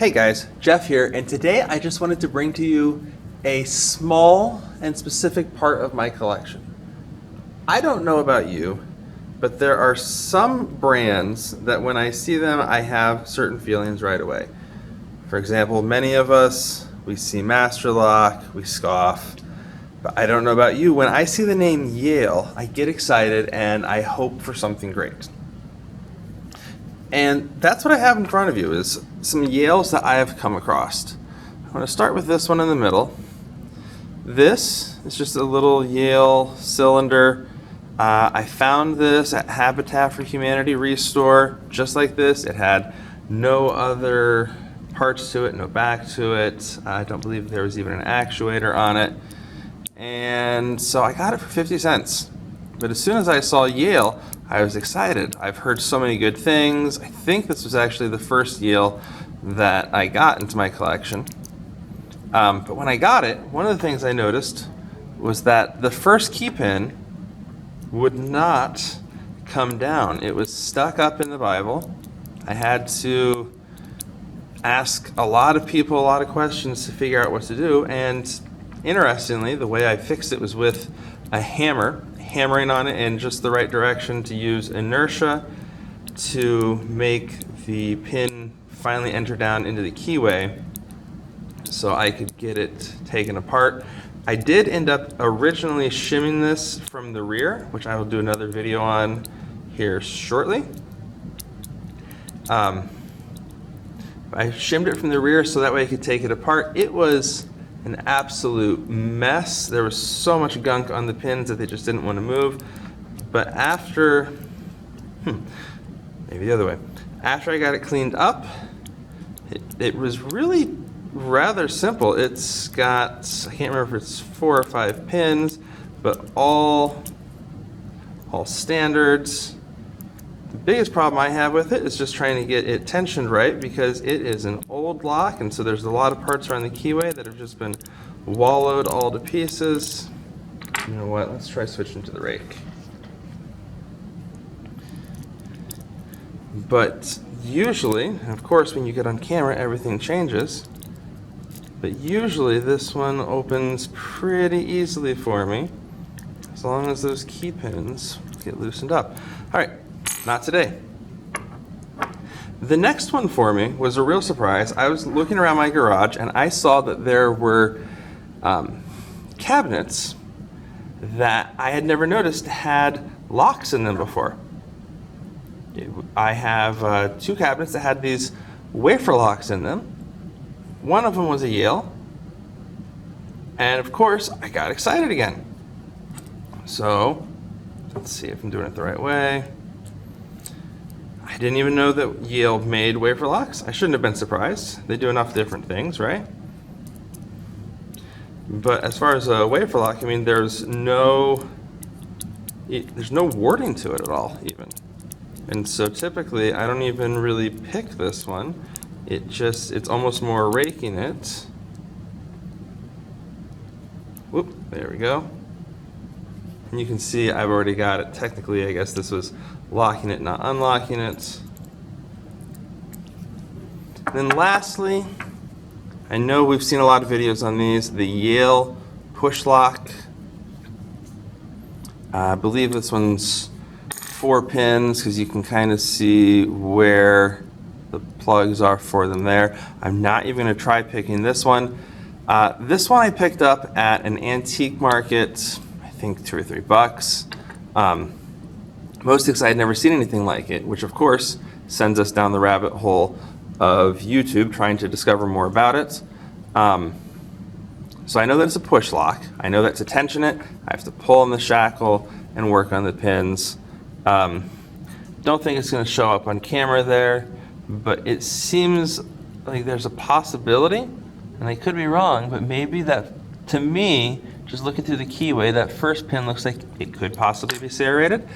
Hey guys, Jeff here, and today I just wanted to bring to you a small and specific part of my collection. I don't know about you, but there are some brands that when I see them, I have certain feelings right away. For example, many of us, we see Master Lock, we scoff, but I don't know about you, when I see the name Yale, I get excited and I hope for something great. And that's what I have in front of you, is some Yales that I have come across. I'm going to start with this one in the middle. This is just a little Yale cylinder. I found this at Habitat for Humanity Restore, just like this. It had no other parts to it, no back to it. I don't believe there was even an actuator on it. And so I got it for 50 cents. But as soon as I saw Yale, I was excited. I've heard so many good things. I think this was actually the first Yale that I got into my collection. But when I got it, one of the things I noticed was that the first key pin would not come down. It was stuck up in the Bible. I had to ask a lot of people a lot of questions to figure out what to do. And interestingly, the way I fixed it was with a hammer, hammering on it in just the right direction to use inertia to make the pin finally enter down into the keyway so I could get it taken apart. I did end up originally shimming this from the rear, which I will do another video on here shortly. I shimmed it from the rear so that way I could take it apart. It was an absolute mess. There was so much gunk on the pins that they just didn't want to move. But after, maybe the other way. After I got it cleaned up, it was really rather simple. It's got, I can't remember if it's 4 or 5 pins, but all standards. The biggest problem I have with it is just trying to get it tensioned right because it is an old lock, and so there's a lot of parts around the keyway that have just been wallowed all to pieces. You know what, let's try switching to the rake. But usually, and of course when you get on camera everything changes, but usually this one opens pretty easily for me as long as those key pins get loosened up. All right. Not today. The next one for me was a real surprise. I was looking around my garage and I saw that there were cabinets that I had never noticed had locks in them before. I have 2 cabinets that had these wafer locks in them. One of them was a Yale. And of course, I got excited again. So, let's see if I'm doing it the right way. I didn't even know that Yale made wafer locks. I shouldn't have been surprised. They do enough different things, right? But as far as a wafer lock, I mean, there's no warding to it at all, even. And so typically, I don't even really pick this one. It's almost more raking it. Whoop, there we go. And you can see I've already got it. Technically, I guess this was locking it, not unlocking it. And then lastly, I know we've seen a lot of videos on these, the Yale push lock. I believe this one's 4 pins because you can kind of see where the plugs are for them there. I'm not even going to try picking this one. This one I picked up at an antique market, I think $2 or $3. Mostly because I had never seen anything like it, which of course sends us down the rabbit hole of YouTube trying to discover more about it. So I know that it's a push lock. I know that to tension it, I have to pull on the shackle and work on the pins. Don't think it's going to show up on camera there, but it seems like there's a possibility, and I could be wrong, but maybe that, to me, just looking through the keyway, that first pin looks like it could possibly be serrated.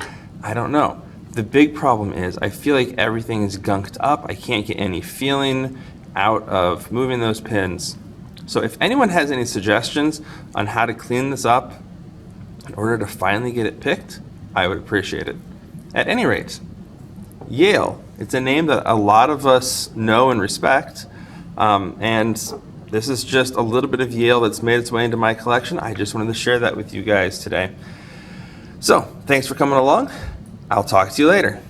I don't know. The big problem is I feel like everything is gunked up. I can't get any feeling out of moving those pins. So if anyone has any suggestions on how to clean this up in order to finally get it picked, I would appreciate it. At any rate, Yale, it's a name that a lot of us know and respect. And this is just a little bit of Yale that's made its way into my collection. I just wanted to share that with you guys today. So, thanks for coming along. I'll talk to you later.